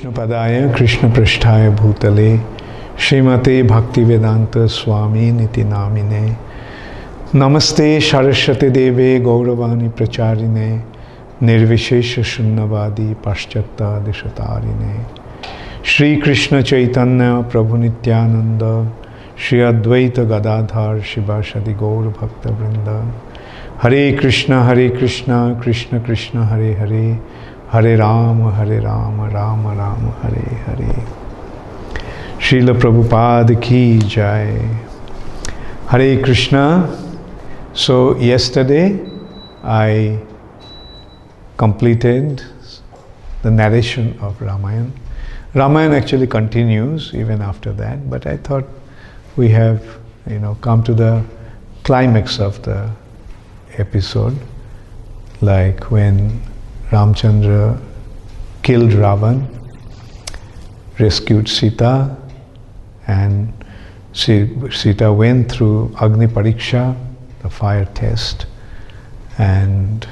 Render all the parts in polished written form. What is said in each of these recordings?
Padaya Krishna Prishtaya Bhutale Srimate Bhaktivedanta Swami Niti Namine Namaste Saraswati Deve Gauravani Pracharine Nirvishesha Shunnavadi Paschata Deshatarine Shri Krishna Chaitanya Prabhu Nityananda Shri Advaita Gadadhar Shivashadi Gaur Bhakta Vrinda Hare Krishna Krishna Krishna Hare Hare Hare Rama, Rama Rama, Hare Hare. Srila Prabhupada ki jai. Hare Krishna. So yesterday I completed the narration of Ramayana. Ramayana actually continues even after that, but I thought we have, come to the climax of the episode, like when Ramchandra killed Ravan, rescued Sita, and Sita went through Agni Pariksha, the fire test, and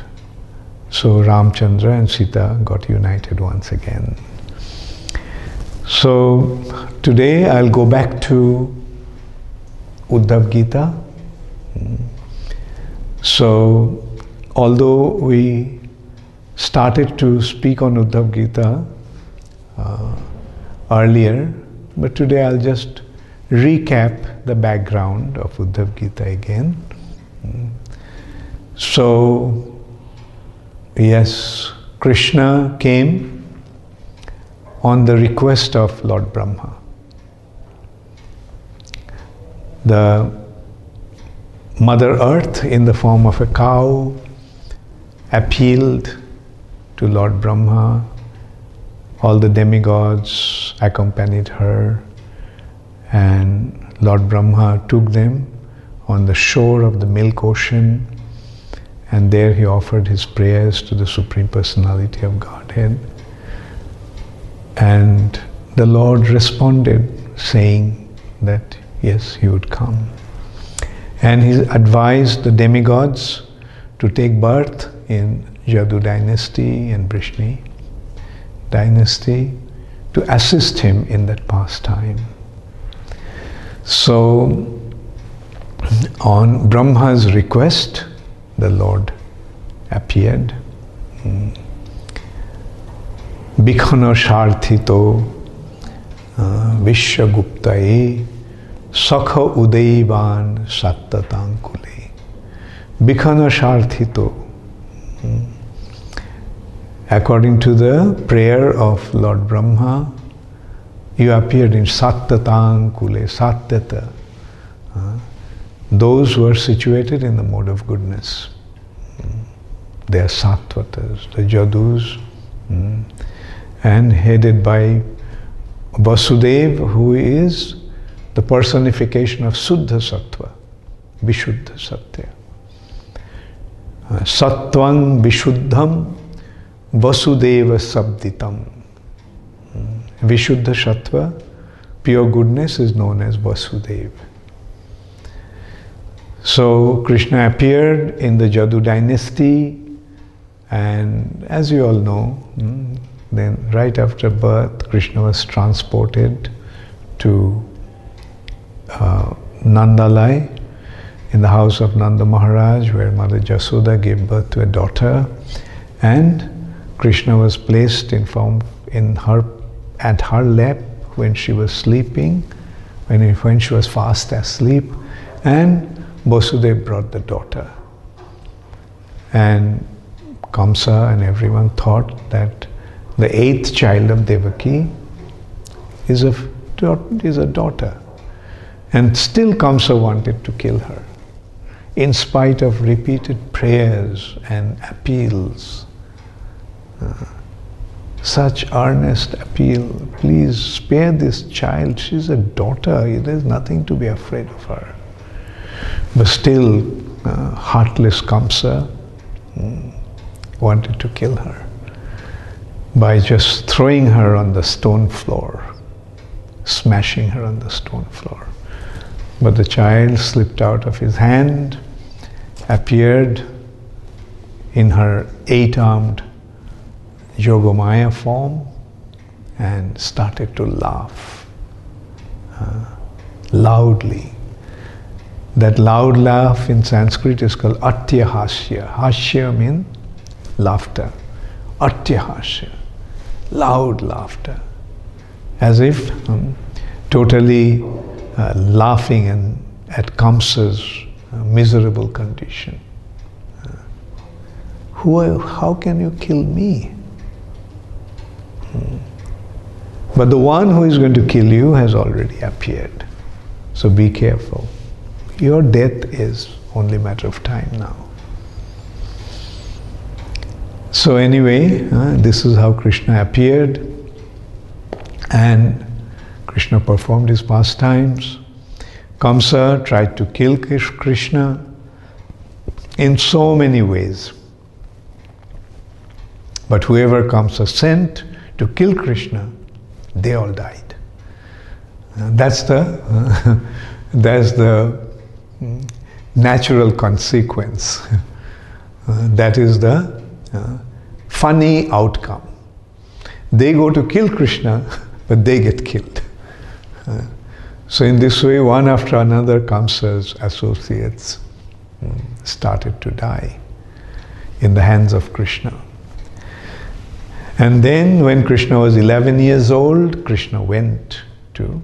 so Ramchandra and Sita got united once again. So today I'll go back to Uddhava Gita. So although we started to speak on Uddhava Gita earlier, but today I'll just recap the background of Uddhava Gita again. So, yes, Krishna came on the request of Lord Brahma. The Mother Earth in the form of a cow appealed to Lord Brahma. All the demigods accompanied her, and Lord Brahma took them on the shore of the milk ocean, and there he offered his prayers to the Supreme Personality of Godhead. And the Lord responded, saying that yes, he would come. And he advised the demigods to take birth in Jadu dynasty and Vrishni dynasty to assist him in that pastime. So, on Brahma's request, the Lord appeared. Bikhana Sharthito Vishwaguptaye Sakha Udaivan Sattatankule. Bikhana Sharthito. According to the prayer of Lord Brahma, you appeared in Sattatankule, Sattata. Those who are situated in the mode of goodness. They are Sattvatas, the Jadus, and headed by Vasudev, who is the personification of Suddha Sattva, Vishuddha Satya. Sattvang Vishuddham Vasudeva Sabditam. Vishuddha Sattva, pure goodness, is known as Vasudeva. So Krishna appeared in the Jadu dynasty, and as you all know, then right after birth, Krishna was transported to Nandalai, in the house of Nanda Maharaj, where Mother Jasoda gave birth to a daughter, and Krishna was placed at her lap when she was sleeping, when she was fast asleep, and Vasudeva brought the daughter. And Kamsa and everyone thought that the 8th child of Devaki is a daughter. And still Kamsa wanted to kill her, in spite of repeated prayers and appeals. Such earnest appeal, please spare this child, she's a daughter, there's nothing to be afraid of her. But still, heartless Kamsa wanted to kill her by just throwing her on the stone floor, smashing her on the stone floor. But the child slipped out of his hand, appeared in her 8-armed Yogamaya form, and started to laugh loudly. That loud laugh in Sanskrit is called Atyahasya. Hasya means laughter. Atyahasya, loud laughter, as if totally laughing at Kamsa's miserable condition. How can you kill me? But the one who is going to kill you has already appeared. So be careful. Your death is only a matter of time now. So anyway, this is how Krishna appeared, and Krishna performed his pastimes. Kamsa tried to kill Krishna in so many ways. But whoever Kamsa sent to kill Krishna, they all died. That's the natural consequence. That is the funny outcome. They go to kill Krishna, but they get killed. So in this way, one after another, Kamsa's associates started to die in the hands of Krishna. And then when Krishna was 11 years old, Krishna went to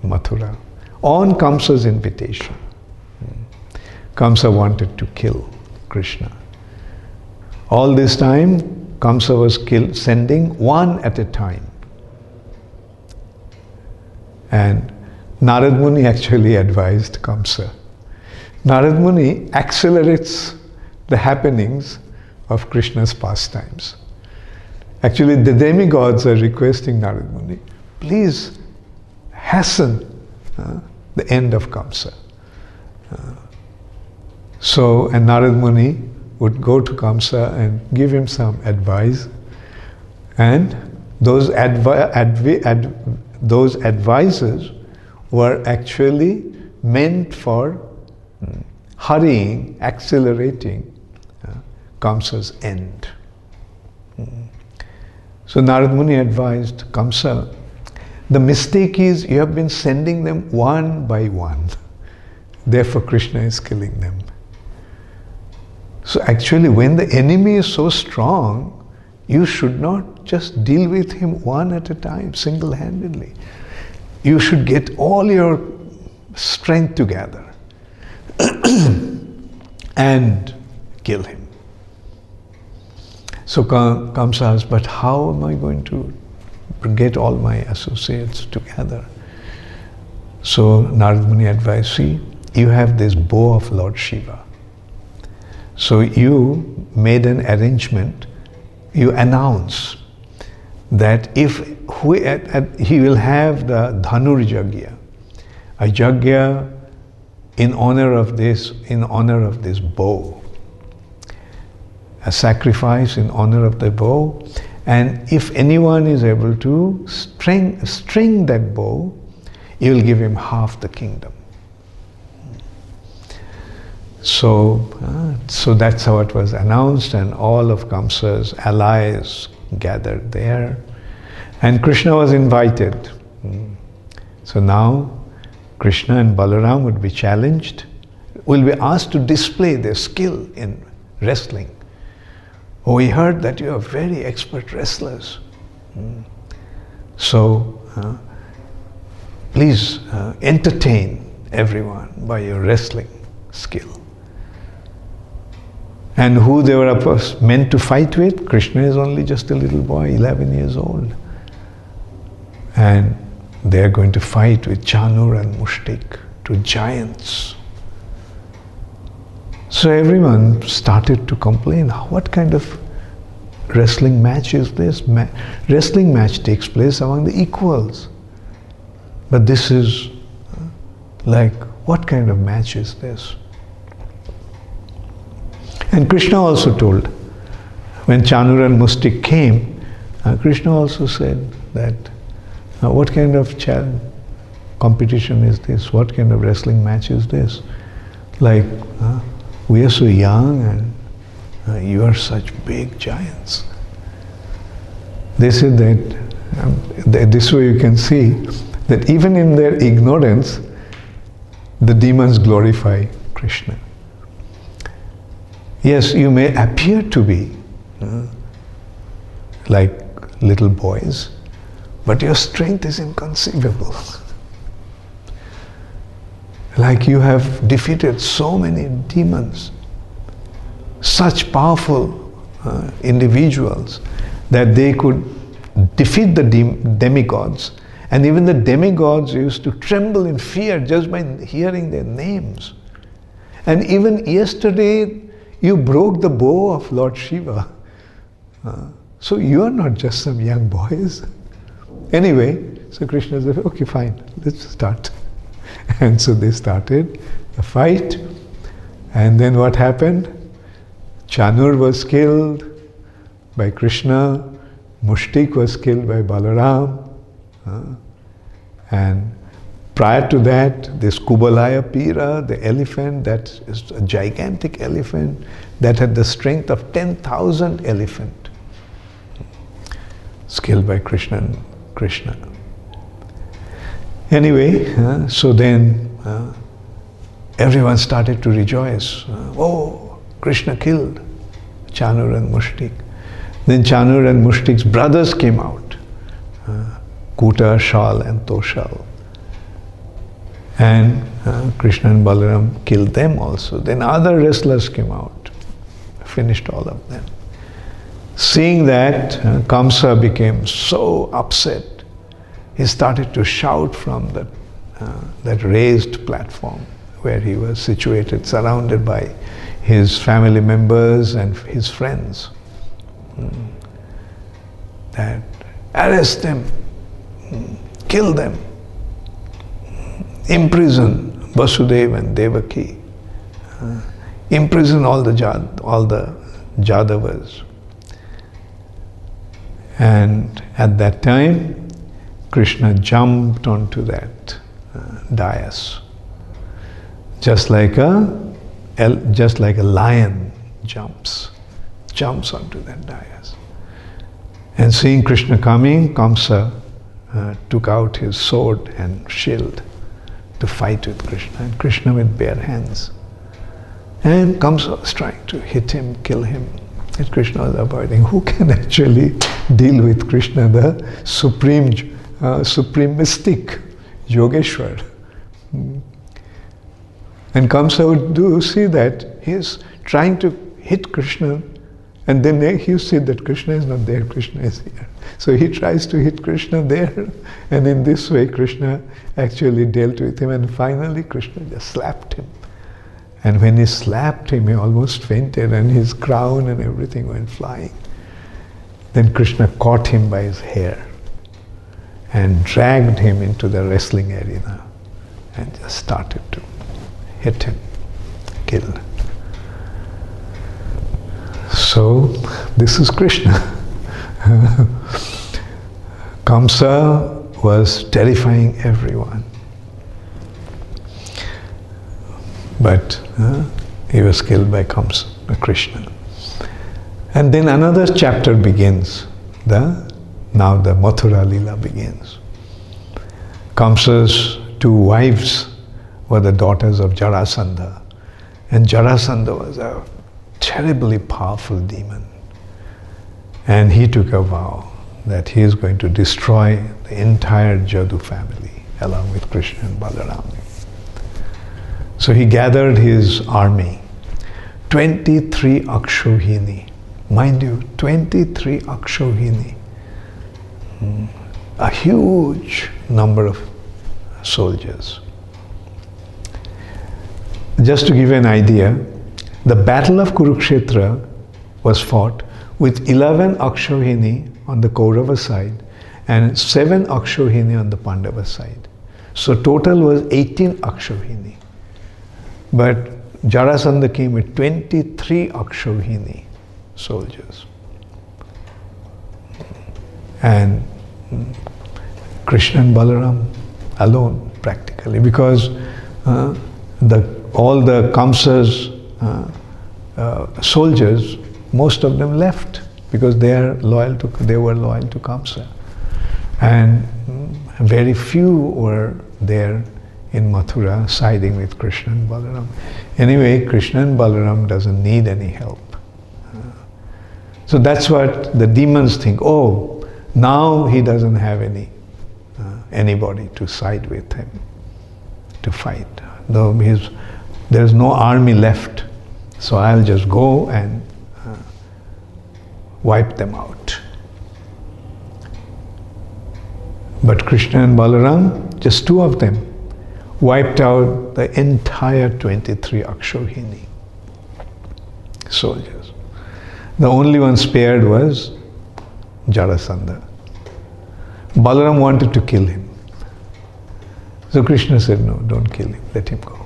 Mathura on Kamsa's invitation. Kamsa wanted to kill Krishna. All this time, Kamsa was sending one at a time. And Narad Muni actually advised Kamsa. Narad Muni accelerates the happenings of Krishna's pastimes. Actually, the demigods are requesting Narad Muni, please hasten the end of Kamsa. And Narad Muni would go to Kamsa and give him some advice, and those advices were actually meant for hurrying, accelerating Kamsa's end. So Narad Muni advised Kamsa, the mistake is you have been sending them one by one. Therefore Krishna is killing them. So actually when the enemy is so strong, you should not just deal with him one at a time, single-handedly. You should get all your strength together and kill him. So Kamsa asked, but how am I going to get all my associates together? So Narad Muni advised, see, you have this bow of Lord Shiva. So you made an arrangement, you announce that if he will have the Dhanur Yagya, a Yagya in honor of this bow, a sacrifice in honor of the bow, and if anyone is able to string that bow, you will give him half the kingdom. So that's how it was announced, and all of Kamsa's allies gathered there, and Krishna was invited. So now Krishna and Balaram would be challenged, will be asked to display their skill in wrestling. Oh, we heard that you are very expert wrestlers. So please entertain everyone by your wrestling skill. And who they were meant to fight with? Krishna is only just a little boy, 11 years old. And they are going to fight with Chanur and Mushtik, two giants. So everyone started to complain, what kind of wrestling match is this? Wrestling match takes place among the equals. But this is like, what kind of match is this? And Krishna also told, when Chanur and Mushtik came, Krishna also said that, what kind of competition is this? What kind of wrestling match is this? Like, we are so young and you are such big giants. They said that, this way you can see that even in their ignorance, the demons glorify Krishna. Yes, you may appear to be like little boys, but your strength is inconceivable. Like you have defeated so many demons, such powerful individuals that they could defeat the demigods, and even the demigods used to tremble in fear just by hearing their names. And even yesterday you broke the bow of Lord Shiva. So you are not just some young boys. Anyway, so Krishna said, okay, fine, let's start. And so they started the fight. And then what happened? Chanur was killed by Krishna. Mushtik was killed by Balaram. And prior to that, this Kubalaya Pira, the elephant, that is a gigantic elephant that had the strength of 10,000 elephant, was killed by Krishna. Anyway, so then everyone started to rejoice. Oh, Krishna killed Chanur and Mushtik. Then Chanur and Mushtik's brothers came out, Kuta, Shal and Toshal. And Krishna and Balaram killed them also. Then other wrestlers came out, finished all of them. Seeing that, Kamsa became so upset. He started to shout from that raised platform where he was situated, surrounded by his family members and his friends. That arrest them, kill them, imprison Vasudeva and Devaki, imprison all the Jadavas. And at that time, Krishna jumped onto that dais, just like a lion jumps onto that dais. And seeing Krishna coming, Kamsa took out his sword and shield to fight with Krishna, and Krishna with bare hands. And Kamsa was trying to hit him, kill him, and Krishna was avoiding. Who can actually deal with Krishna, the supreme mystic, Yogeshwar? And Kamsa would see that he is trying to hit Krishna, and then he see that Krishna is not there, Krishna is here. So he tries to hit Krishna there, and in this way Krishna actually dealt with him, and finally Krishna just slapped him. And when he slapped him, he almost fainted, and his crown and everything went flying. Then Krishna caught him by his hair and dragged him into the wrestling arena and just started to hit him, kill. So this is Krishna. Kamsa was terrifying everyone. But he was killed by Kamsa, Krishna. And then another chapter begins. Now the Mathura Leela begins. Kamsa's two wives were the daughters of Jarasandha. And Jarasandha was a terribly powerful demon. And he took a vow that he is going to destroy the entire Jadu family along with Krishna and Balaram. So he gathered his army, 23 Akshohini. Mind you, 23 Akshohini. A huge number of soldiers. Just to give you an idea, the battle of Kurukshetra was fought with 11 Akshohini on the Kaurava side and 7 Akshohini on the Pandava side. So total was 18 Akshohini. But Jarasandha came with 23 Akshohini soldiers. And Krishna and Balaram alone practically, because all the Kamsa's soldiers, most of them left because they were loyal to Kamsa. And very few were there in Mathura siding with Krishna and Balaram. Anyway, Krishna and Balaram doesn't need any help. So that's what the demons think. Oh, now he doesn't have anybody to side with him, to fight. Though there's no army left, so I'll just go and wipe them out. But Krishna and Balaram, just two of them, wiped out the entire 23 Akshohini soldiers. The only one spared was Jarasandha. Balaram wanted to kill him. So Krishna said, no, don't kill him, let him go.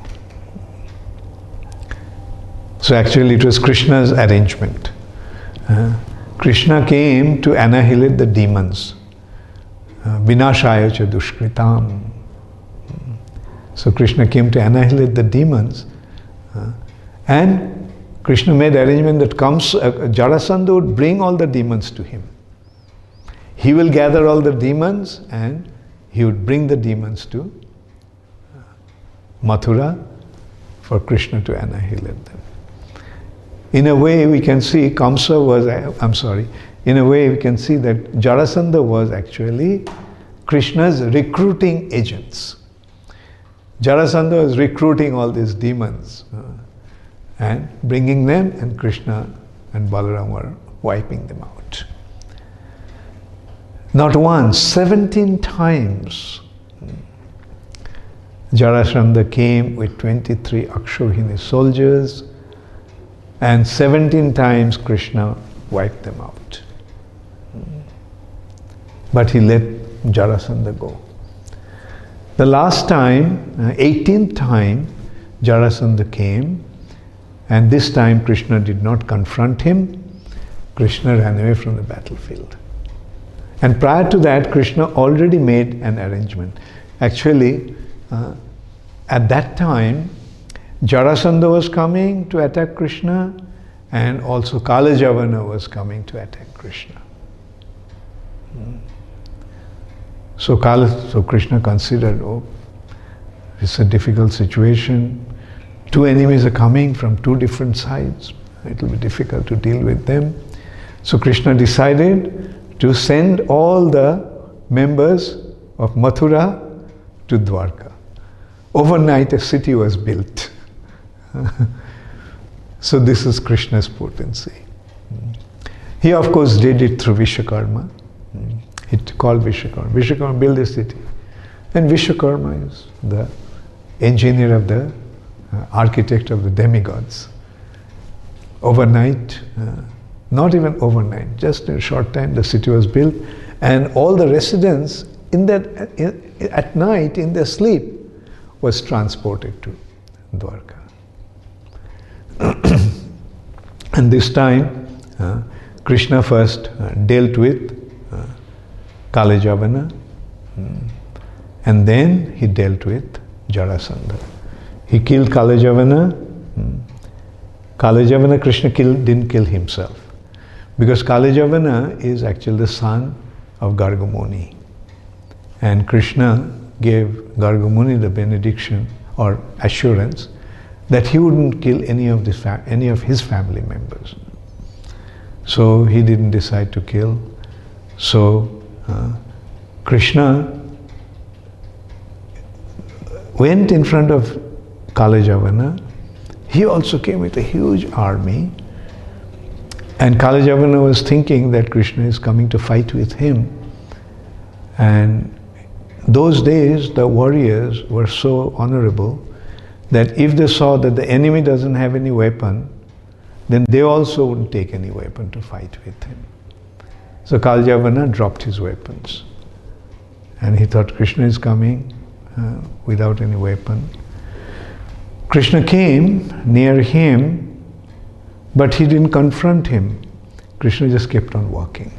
So actually it was Krishna's arrangement. Krishna came to annihilate the demons. Vinashaya cha dushkritam. So Krishna came to annihilate the demons. And Krishna made arrangement that Jarasandha would bring all the demons to him. He will gather all the demons and he would bring the demons to Mathura for Krishna to annihilate them. In a way we can see in a way we can see that Jarasandha was actually Krishna's recruiting agents. Jarasandha was recruiting all these demons and bringing them, and Krishna and Balaram were wiping them out. Not once, 17 times Jarasandha came with 23 Akshohini soldiers and 17 times Krishna wiped them out. But he let Jarasandha go. The last time, 18th time, Jarasandha came, and this time Krishna did not confront him. Krishna ran away from the battlefield. And prior to that, Krishna already made an arrangement. Actually, at that time, Jarasandha was coming to attack Krishna, and also Kalajavana was coming to attack Krishna. So Krishna considered, oh, it's a difficult situation. Two enemies are coming from two different sides. It will be difficult to deal with them. So Krishna decided to send all the members of Mathura to Dwarka. Overnight a city was built. So this is Krishna's potency. He of course did it through Vishwakarma. He called Vishwakarma. Vishwakarma built a city. And Vishwakarma is the engineer of the architect of the demigods. Overnight, not even overnight, just in a short time the city was built, and all the residents at night in their sleep was transported to Dwarka. And this time Krishna first dealt with Kalajavana, and then he dealt with Jarasandha. He killed Kalajavana. Kalajavana Krishna didn't kill himself, because Kalajavana is actually the son of Gargamuni. And Krishna gave Gargamuni the benediction or assurance that he wouldn't kill any of his family members. So he didn't decide to kill. So Krishna went in front of Kalajavana. He also came with a huge army, and Kalajavana was thinking that Krishna is coming to fight with him. And those days the warriors were so honorable that if they saw that the enemy doesn't have any weapon, then they also wouldn't take any weapon to fight with him. So Kalajavana dropped his weapons, and he thought Krishna is coming without any weapon. Krishna came near him, but he didn't confront him. Krishna just kept on walking.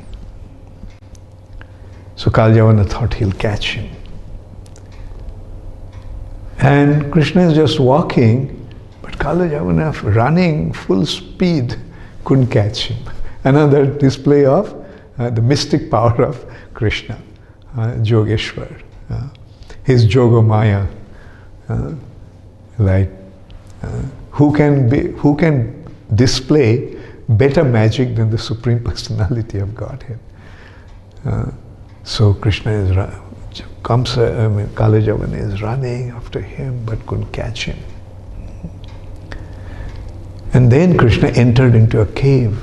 So Kalajavana thought he'll catch him. And Krishna is just walking, but Kalajavana, running full speed, couldn't catch him. Another display of the mystic power of Krishna, Yogeshwar, his Yogamaya. Who can display better magic than the Supreme Personality of Godhead? So Krishna Kalajavana is running after him but couldn't catch him. And then Krishna entered into a cave.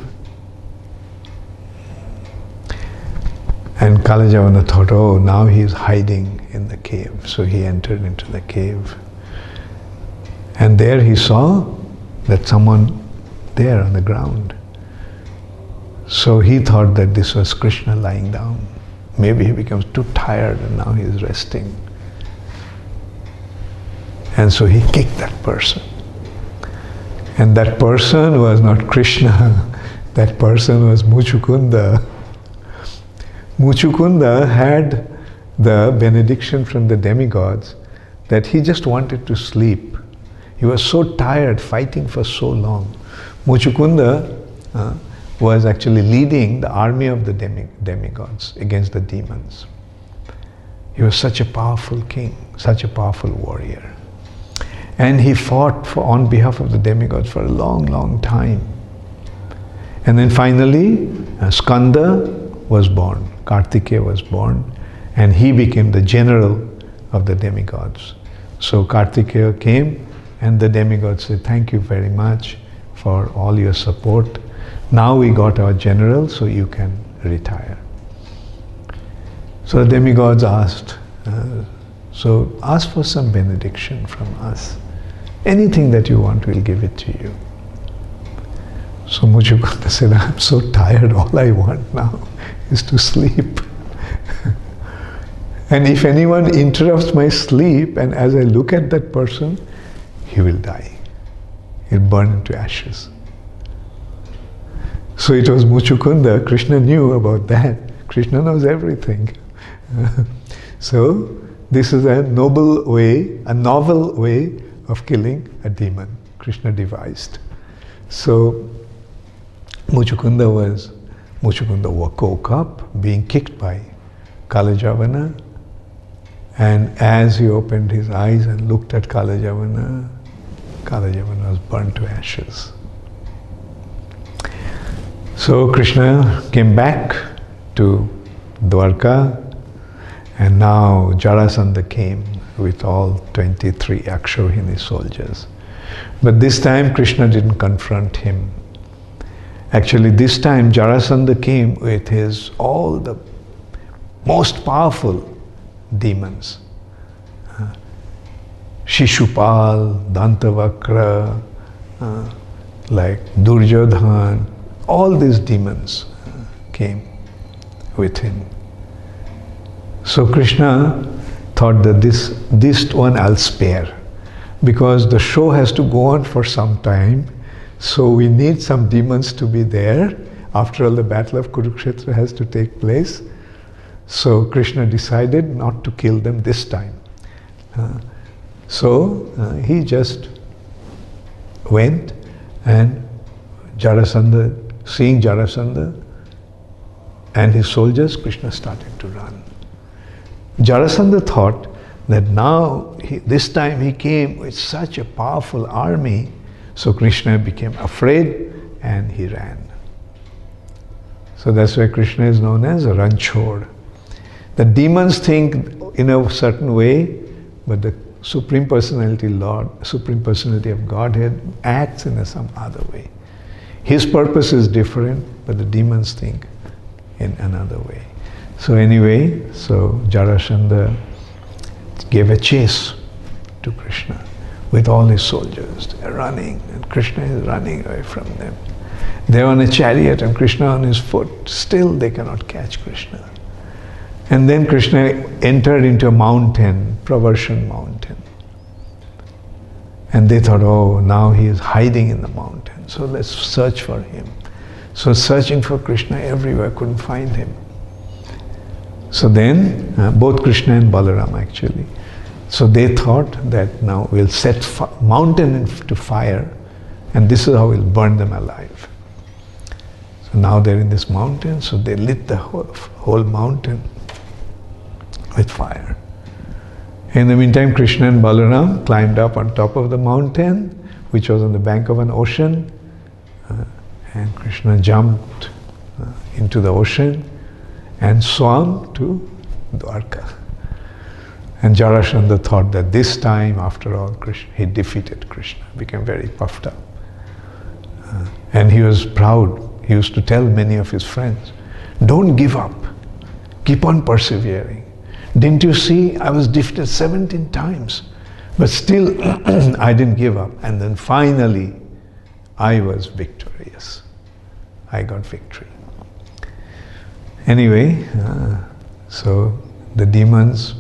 And Kalajavana thought, oh, now he is hiding in the cave. So he entered into the cave. And there he saw that someone there on the ground. So he thought that this was Krishna lying down. Maybe he becomes too tired and now he is resting. And so he kicked that person. And that person was not Krishna. That person was Muchukunda. Muchukunda had the benediction from the demigods that he just wanted to sleep. He was so tired fighting for so long. Muchukunda was actually leading the army of the demigods against the demons. He was such a powerful king, such a powerful warrior. And he fought on behalf of the demigods for a long, long time. And then finally, Skanda was born, Kartikeya was born, and he became the general of the demigods. So Kartikeya came, and the demigods said, thank you very much for all your support. Now we got our general, so you can retire. So the demigods asked, so ask for some benediction from us. Anything that you want, we'll give it to you. So Muchukunda said, I'm so tired, all I want now is to sleep. And if anyone interrupts my sleep, and as I look at that person, he will die. He'll burn into ashes. So it was Muchukunda. Krishna knew about that. Krishna knows everything. So this is a noble way, a novel way of killing a demon Krishna devised. So Muchukunda woke up being kicked by Kalajavana, and as he opened his eyes and looked at Kalajavana, Kalajavana was burnt to ashes. So Krishna came back to Dwarka, and now Jarasandha came with all 23 Akshohini soldiers. But this time Krishna didn't confront him. Actually, this time Jarasandha came with all the most powerful demons. Shishupal, Dantavakra, like Duryodhan, all these demons came with him. So Krishna thought that this one I'll spare, because the show has to go on for some time, so we need some demons to be there. After all, the battle of Kurukshetra has to take place. So Krishna decided not to kill them this time. So he just went, and Jarasandha, seeing Jarasandha and his soldiers, Krishna started to run. Jarasandha thought that now, this time he came with such a powerful army, so Krishna became afraid and he ran. So that's why Krishna is known as a Ranchor. The demons think in a certain way, but the Supreme Personality Lord, Supreme Personality of Godhead acts in some other way. His purpose is different, but the demons think in another way. So anyway, so Jarasandha gave a chase to Krishna with all his soldiers. They are running, and Krishna is running away from them. They are on a chariot and Krishna on his foot. Still they cannot catch Krishna. And then Krishna entered into a mountain, Pravarsan mountain. And they thought, oh, now he is hiding in the mountain, so let's search for him. So searching for Krishna everywhere, couldn't find him. So then, both Krishna and Balaram actually. So they thought that now we'll set mountain into fire, and this is how we'll burn them alive. So now they're in this mountain, so they lit the whole mountain with fire. In the meantime, Krishna and Balaram climbed up on top of the mountain, which was on the bank of an ocean, and Krishna jumped into the ocean and swam to Dwarka. And Jarasandha thought that this time, after all, he defeated Krishna, became very puffed up. And he was proud. He used to tell many of his friends, don't give up, keep on persevering. Didn't you see, I was defeated 17 times, but still I didn't give up. And then finally, I was victorious. I got victory. Anyway, so the demons,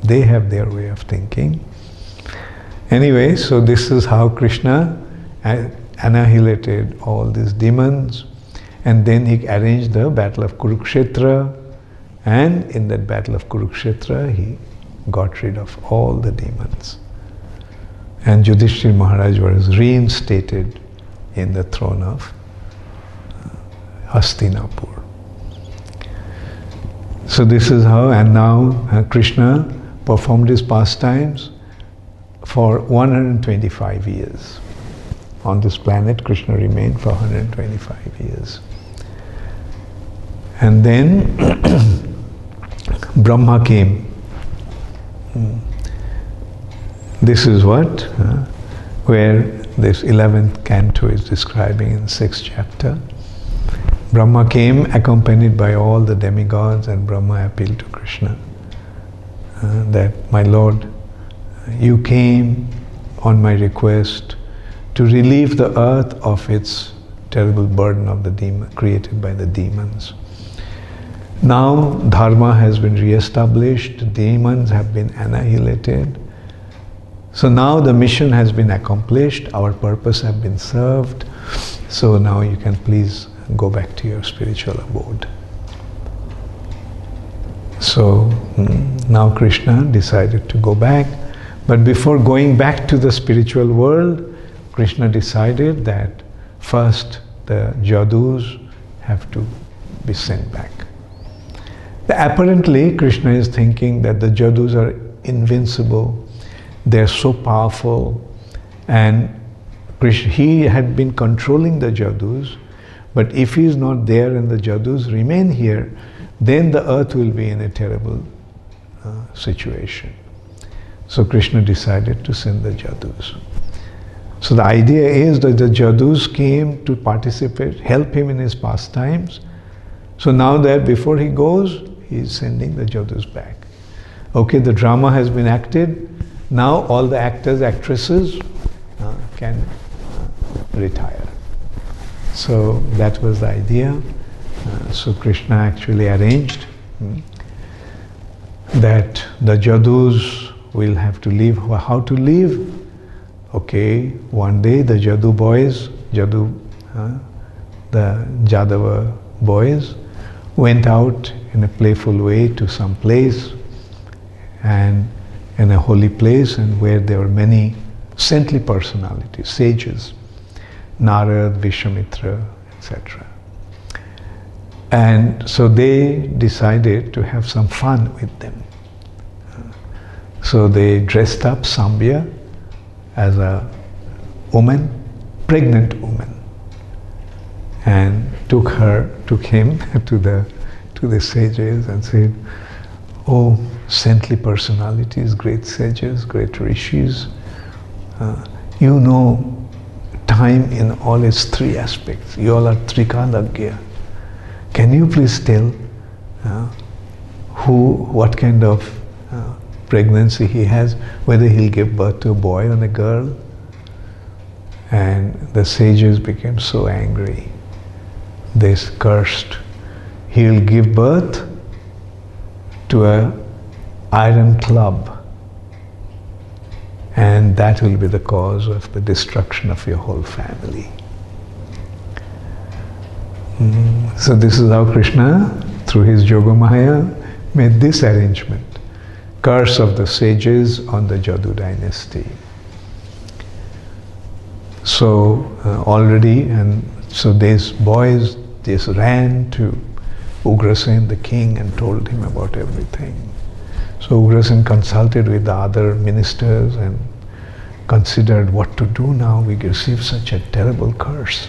they have their way of thinking. Anyway, so this is how Krishna annihilated all these demons, and then he arranged the battle of Kurukshetra, and in that battle of Kurukshetra, he got rid of all the demons. And Yudhishthira Maharaj was reinstated in the throne of Hastinapur. So this is how, and now Krishna performed his pastimes for 125 years. On this planet, Krishna remained for 125 years. And then Brahma came. This is what, where this 11th canto is describing in 6th chapter. Brahma came accompanied by all the demigods, and Brahma appealed to Krishna that, my Lord, you came on my request to relieve the earth of its terrible burden of the demon created by the demons. Now dharma has been re-established, demons have been annihilated. So now the mission has been accomplished, our purpose has been served. So now you can please go back to your spiritual abode. So now Krishna decided to go back. But before going back to the spiritual world, Krishna decided that first the Jadus have to be sent back. Apparently, Krishna is thinking that the Jadus are invincible, they're so powerful, and he had been controlling the Jadus, but if he is not there and the Jadus remain here, then the earth will be in a terrible situation. So Krishna decided to send the Jadus. So the idea is that the Jadus came to participate, help him in his pastimes. So now that before he goes, he is sending the Jadus back. Okay, the drama has been acted. Now all the actors, actresses can retire. So that was the idea. So Krishna actually arranged that the Jadus will have to leave. How to leave? Okay, one day the Jadu boys, the Jadava boys, went out in a playful way to some place, and in a holy place, and where there were many saintly personalities, sages, Narad, Vishwamitra, etc. And so they decided to have some fun with them. So they dressed up Sambhya as a woman, pregnant woman, and took him to the sages and said, "Oh, saintly personalities, great sages, great rishis, you know time in all its three aspects. You all are Trikalagya. Can you please tell what kind of pregnancy he has, whether he'll give birth to a boy or a girl?" And the sages became so angry. They cursed. He'll give birth to an iron club, and that will be the cause of the destruction of your whole family. So this is how Krishna, through his Yogamaya, made this arrangement. Curse of the sages on the Jadu dynasty. So so these boys just ran to Ugrasen, the king, and told him about everything. So Ugrasen consulted with the other ministers and considered what to do now. We received such a terrible curse.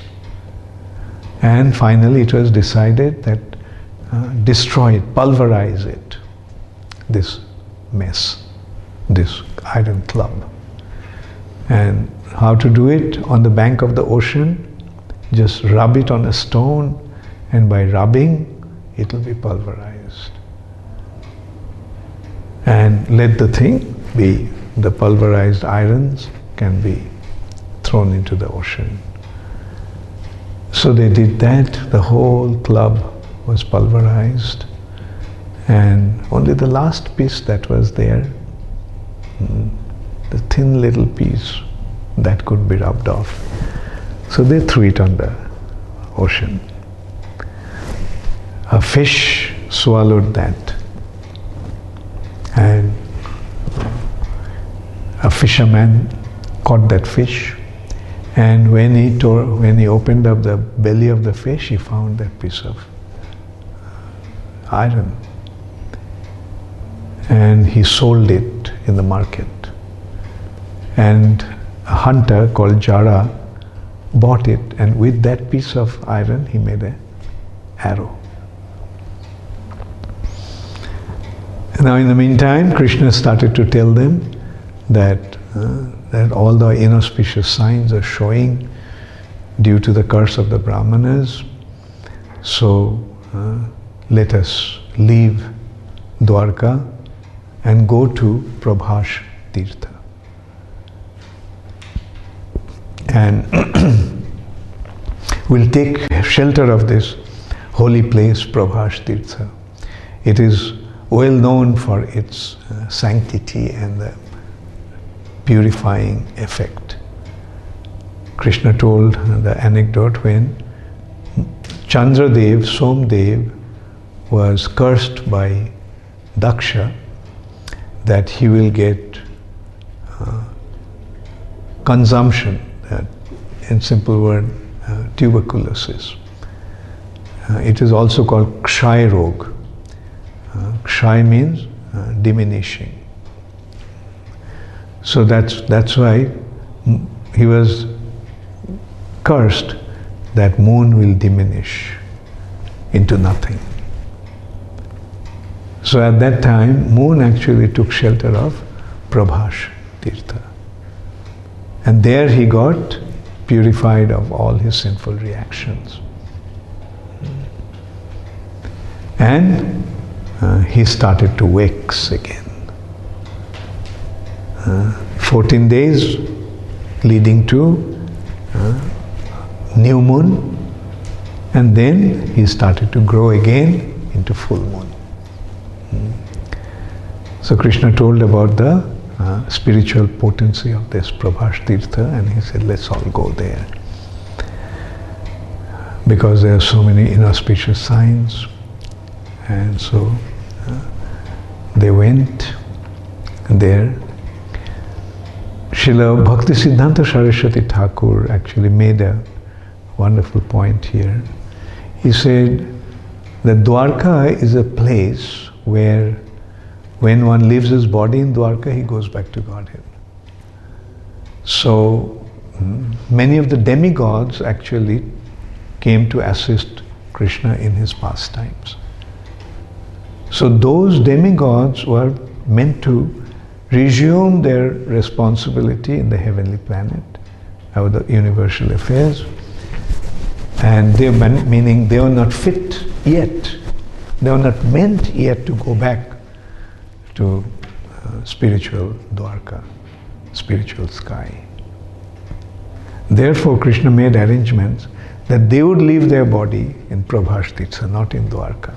And finally it was decided that destroy it, pulverize it, this mess, this iron club. And how to do it? On the bank of the ocean, just rub it on a stone, and by rubbing, it will be pulverized. And let the thing be, the pulverized irons can be thrown into the ocean. So they did that, the whole club was pulverized, and only the last piece that was there, the thin little piece, that could be rubbed off. So they threw it on the ocean. A fish swallowed that, and a fisherman caught that fish, and when he opened up the belly of the fish, he found that piece of iron, and he sold it in the market. And a hunter called Jara bought it, and with that piece of iron he made an arrow. Now in the meantime, Krishna started to tell them that all the inauspicious signs are showing due to the curse of the Brahmanas. So let us leave Dwarka and go to Prabhash Tirtha. And will take shelter of this holy place, Prabhash Tirtha. It is well known for its sanctity and the purifying effect. Krishna told the anecdote when Chandradev, Somdev, was cursed by Daksha that he will get consumption, in simple word, tuberculosis. It is also called Kshay Rog. Kshay means diminishing. So that's why he was cursed that moon will diminish into nothing. So at that time, moon actually took shelter of Prabhash Tirtha. And there he got purified of all his sinful reactions. And he started to wax again. 14 days leading to new moon, and then he started to grow again into full moon. So Krishna told about the spiritual potency of this Prabhash Tirtha, and he said, let's all go there. Because there are so many inauspicious signs. And so they went there. Srila Bhaktisiddhanta Saraswati Thakur actually made a wonderful point here. He said that Dwarka is a place where when one leaves his body in Dwarka, he goes back to Godhead. So many of the demigods actually came to assist Krishna in his pastimes. So those demigods were meant to resume their responsibility in the heavenly planet, of the universal affairs, and they meaning they were not fit yet. They were not meant yet to go back to spiritual Dwarka, spiritual sky. Therefore, Krishna made arrangements that they would leave their body in Prabhash Tirtha, not in Dwarka.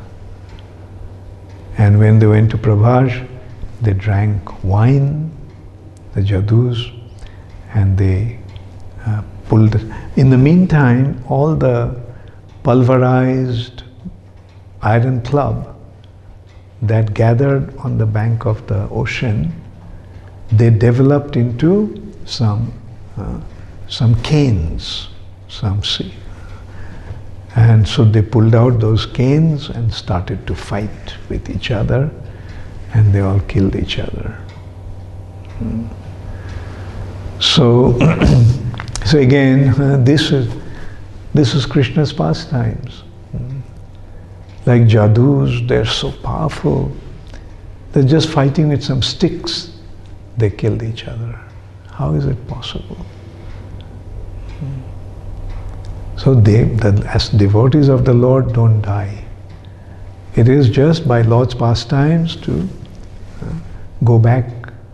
And when they went to Prabhash, they drank wine, the Jadus, and they pulled. In the meantime, all the pulverized iron club that gathered on the bank of the ocean, they developed into some canes, and so they pulled out those canes and started to fight with each other, and they all killed each other. So, so again, this is Krishna's pastimes. Like Jadus, they're so powerful. They're just fighting with some sticks. They killed each other. How is it possible? So as devotees of the Lord, don't die. It is just by Lord's pastimes to go back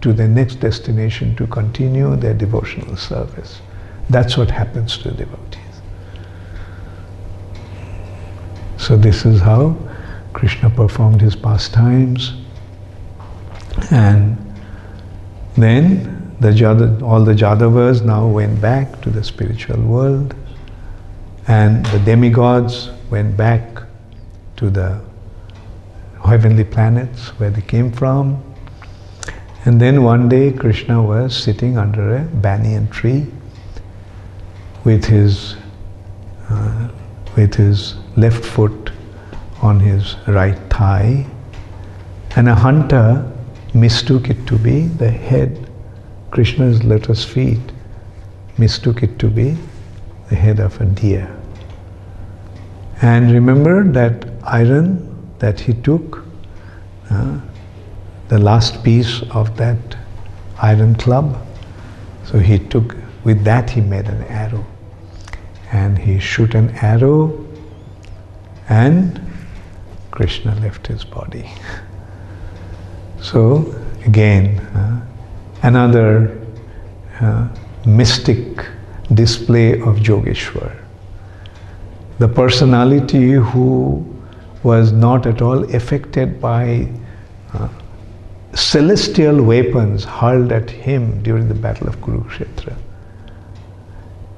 to their next destination to continue their devotional service. That's what happens to devotees. So this is how Krishna performed his pastimes, and then all the Jadavas now went back to the spiritual world, and the demigods went back to the heavenly planets where they came from. And then one day Krishna was sitting under a banyan tree with his left foot on his right thigh, and a hunter mistook it to be the head. Krishna's lotus feet mistook it to be the head of a deer. And remember that iron that he took, the last piece of that iron club, so he took, with that he made an arrow. And he shoot an arrow, and Krishna left his body. So again, another mystic display of Yogeshwar. the personality who was not at all affected by celestial weapons hurled at him during the battle of Kurukshetra.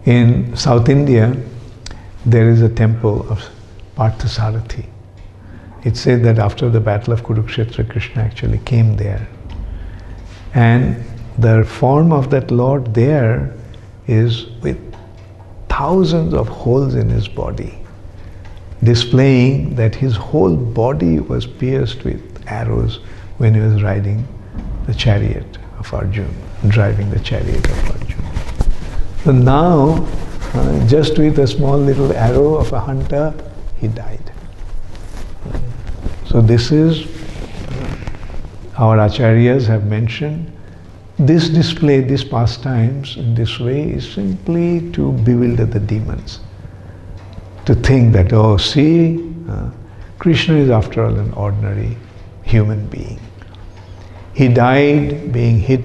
In South India, there is a temple of Parthasarathi. It said that after the battle of Kurukshetra, Krishna actually came there. And the form of that Lord there is with thousands of holes in his body, displaying that his whole body was pierced with arrows when he was riding the chariot of Arjuna, driving the chariot of Arjuna. So now, just with a small little arrow of a hunter, he died. So this is, our acharyas have mentioned, this display, these pastimes in this way is simply to bewilder the demons. To think that, oh, see, Krishna is after all an ordinary human being. He died being hit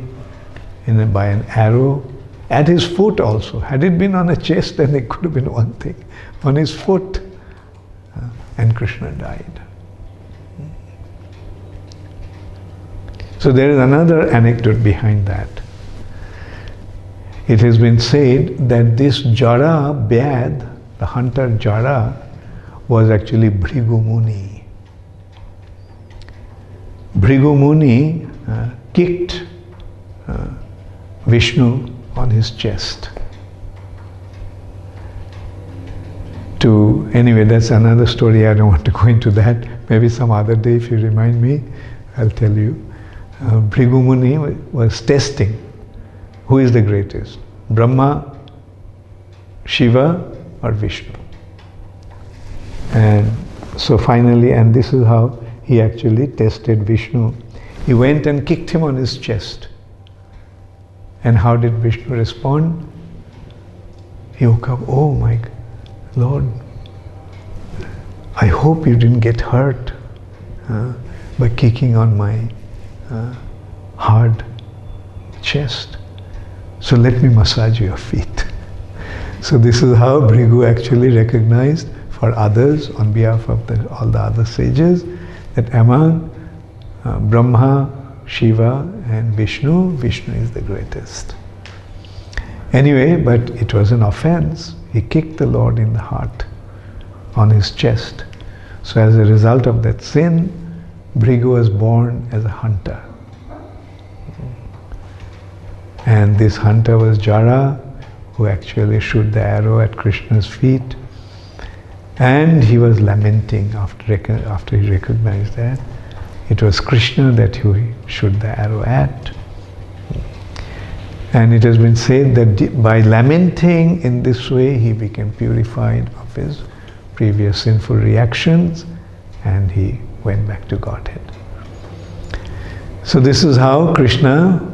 by an arrow at his foot also. Had it been on a chest, then it could have been one thing. On his foot, and Krishna died. So there is another anecdote behind that. It has been said that this Jara Vyad, the hunter Jara, was actually Bhrigu Muni. Bhrigu Muni kicked Vishnu on his chest. Anyway, that's another story. I don't want to go into that. Maybe some other day, if you remind me, I'll tell you. Bhrigu Muni was testing who is the greatest, Brahma, Shiva, or Vishnu. And so finally, and this is how he actually tested Vishnu. He went and kicked him on his chest. And how did Vishnu respond? He woke up, oh my Lord, I hope you didn't get hurt by kicking on my hard chest. So let me massage your feet. So this is how Bhrigu actually recognized for others, on behalf of all the other sages, that among Brahma, Shiva and Vishnu, Vishnu is the greatest. Anyway, but it was an offense. He kicked the Lord in the heart, on his chest. So as a result of that sin, Bhrigu was born as a hunter. And this hunter was Jara, who actually shot the arrow at Krishna's feet. And he was lamenting after he recognized that it was Krishna that he shot the arrow at. And it has been said that by lamenting in this way, he became purified of his previous sinful reactions, and he went back to Godhead. So this is how Krishna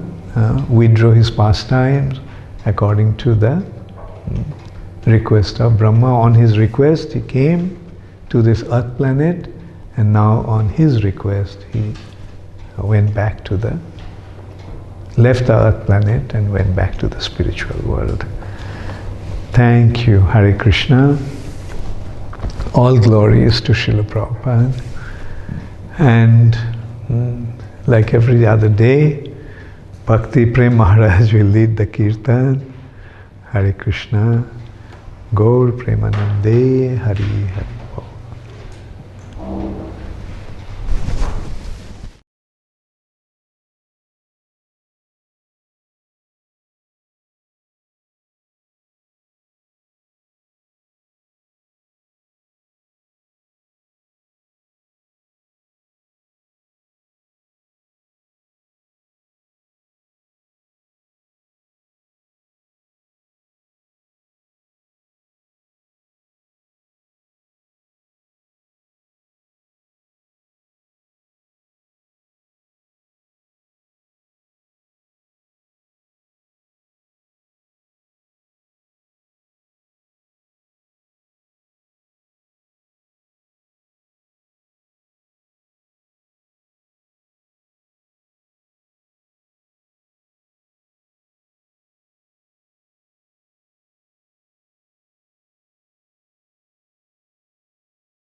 withdrew his pastimes according to the request of Brahma. On his request, he came to this earth planet, and now on his request, he went back to left the earth planet and went back to the spiritual world. Thank you, Hare Krishna. All glory is to Srila Prabhupada. And like every other day, Bhakti Prem Maharaj will lead the Kirtan. Hare Krishna. Gaur Premanande Hari Hari.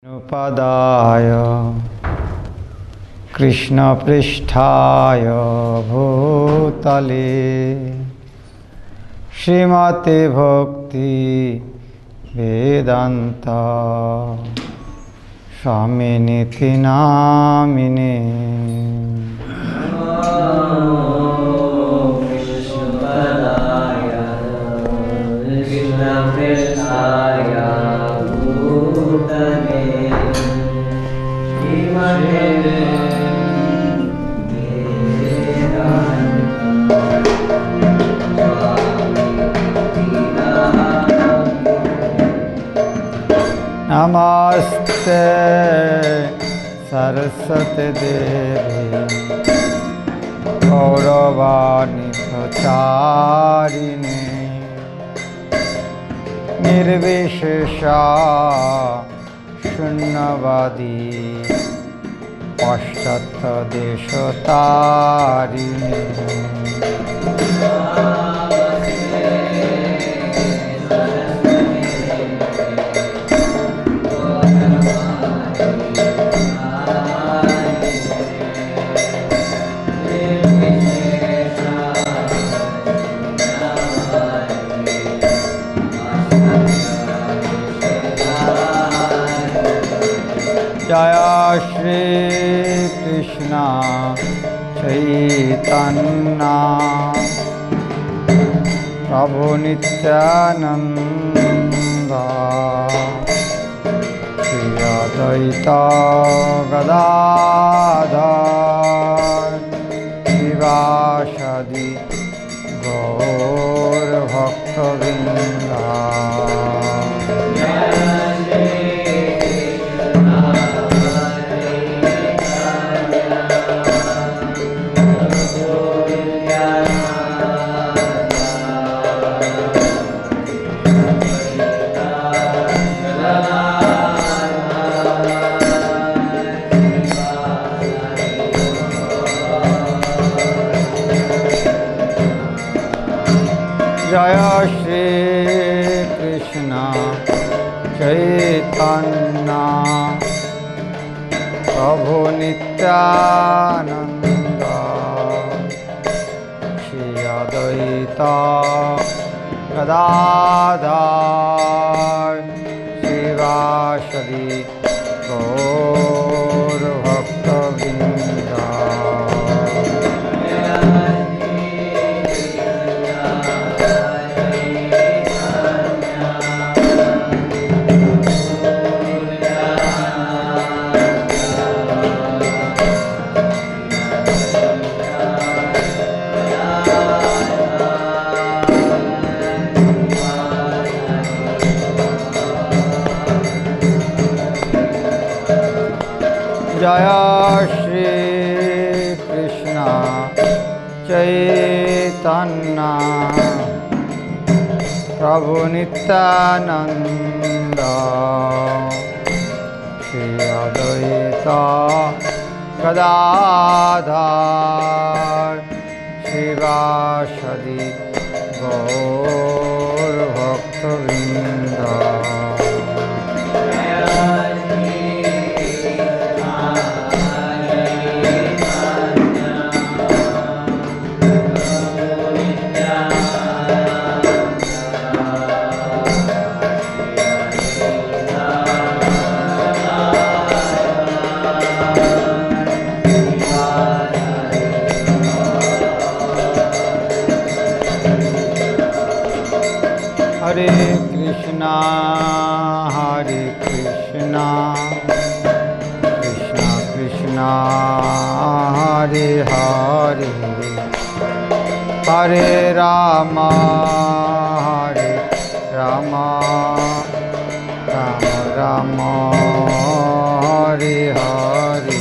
Nupadaya Krishna Pristhaya Bhutale Srimati Bhakti Vedanta Swaminiti Namine Nupadaya Krishna Pristhaya Bhutale Namaste Saraswati Devi Gauravani Pracharini Nirvishesha Shunyavadi Paschatya Deshotarini Jaya Shri Krishna Chaitanya Prabhu Nityananda Shri Advaita Gadadhar Shivasadi Gaur Bhakta-vrinda Jaya Shri Krishna Chaitanya Prabhu Nityananda Shri Advaita Gadadhar Shivasadi Gaur Bhakta-vrinda Jaya Shri Krishna Chaitanya Prabhu Nityananda Shri Advaita Gadadhar Shivasadi Gaur Bhakta-vrinda Hare Krishna, Krishna Krishna, Hare Hare, Hare Rama, Rama Rama, Hare Hare.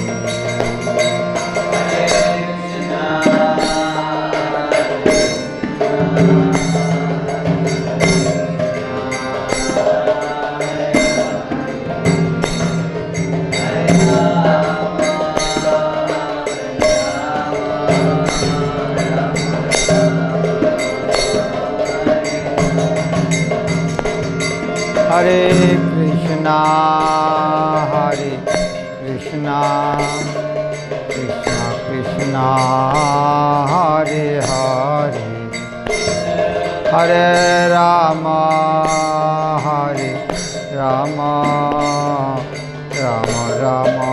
Hare Krishna, Krishna, Krishna Krishna, Hare Hare, Hare Rama, Hare Rama, Rama Rama,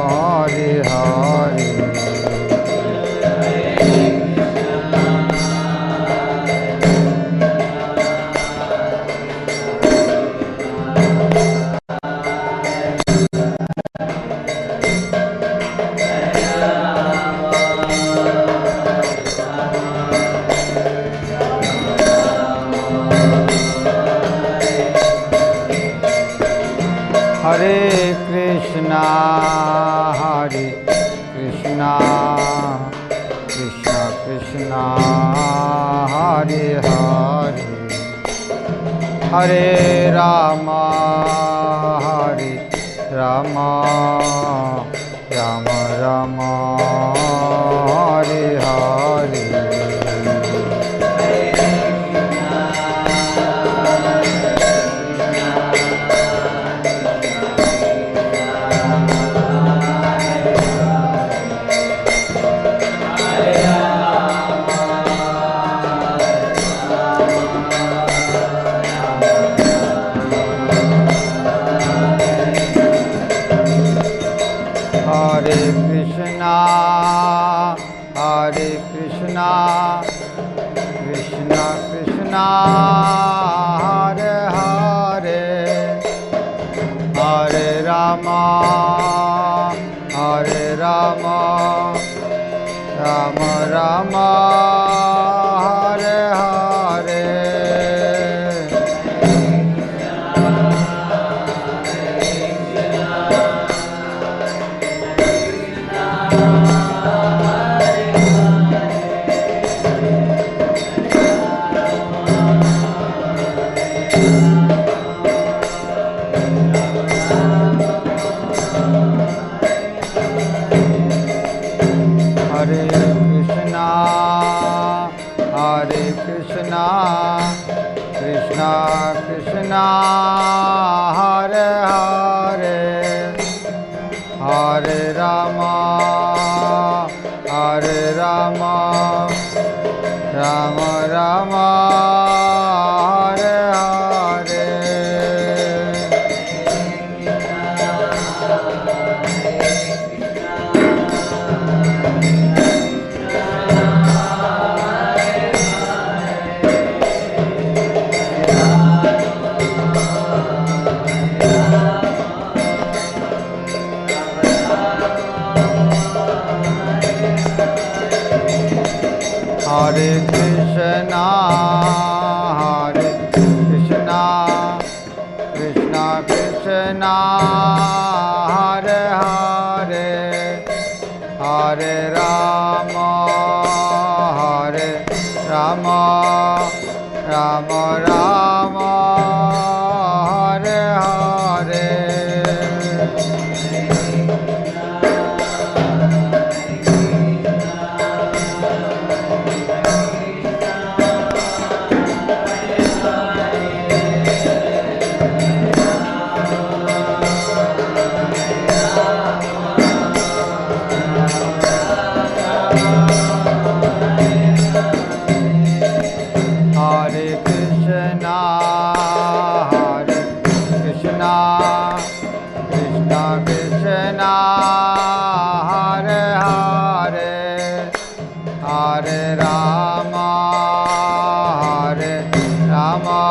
Hare Hare. Hare Krishna, Hare Krishna, Krishna Krishna, Hare Hare, Hare Rama, Hare Rama, Rama Rama, Hare Hare. Hare Krishna, Hare Krishna, Krishna Krishna, Hare Hare, Hare Rama, Hare Rama, Rama Rama, Hare Hare. Hare Krishna, Hare Krishna, Krishna Krishna, Hare Hare, Hare Rama, Hare Rama, Rama Rama, Hare Hare. Hare Krishna, Hare Krishna, Krishna Krishna, Hare Hare, Hare Rama, Hare Rama, Rama Rama, Hare Hare. Hare Krishna, Hare Krishna, Krishna Krishna, Hare Hare, Hare Rama, Hare Rama,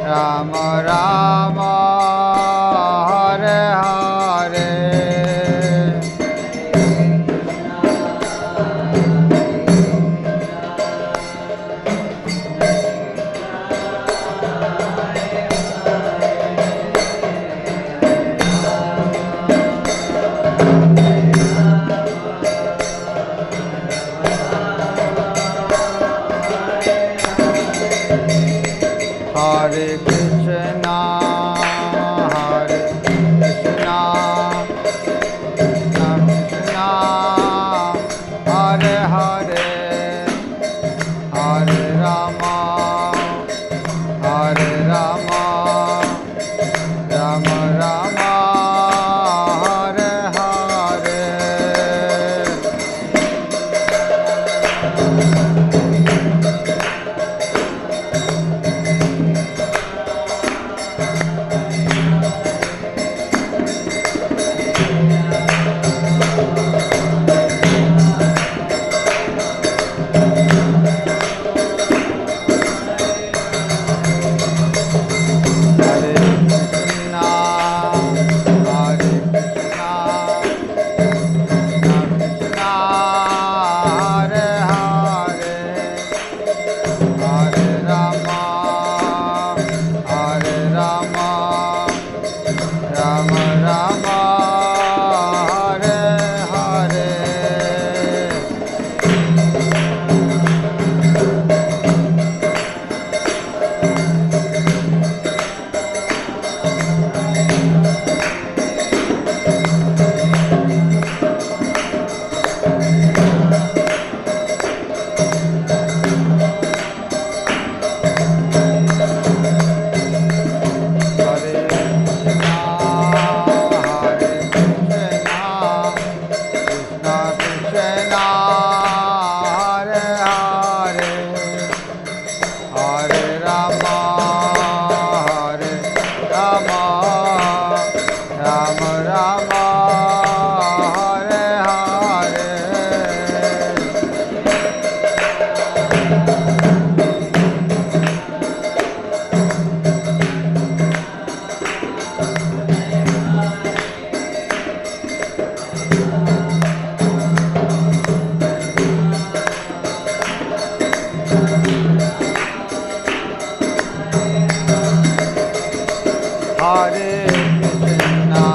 Rama Rama, Hare Hare. Hare Krishna,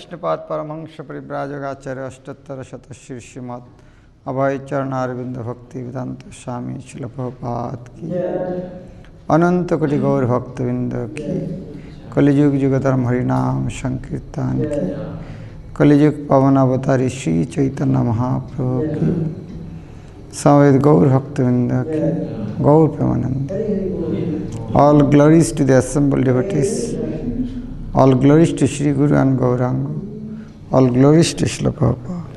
Vishnupat Paramahansa Parivrajagacharya Ashtattara Shatashri Srimad Abhay Charnarvinda Bhakti Vedanta Swami Srila Prabhupada ki Ananta Koti Gaur Bhakta Vinda ki Kali Yug Jugadharma Harinam Sankirtan ki Kali Yug Pavanavatari Shri Chaitanya Mahaprabhu ki Samved Gaur Bhakta Vinda ki Gaur Premananda. All glories to the assembled devotees. All glories to Shri Guru and Gauranga. All glories to Srila Prabhupada.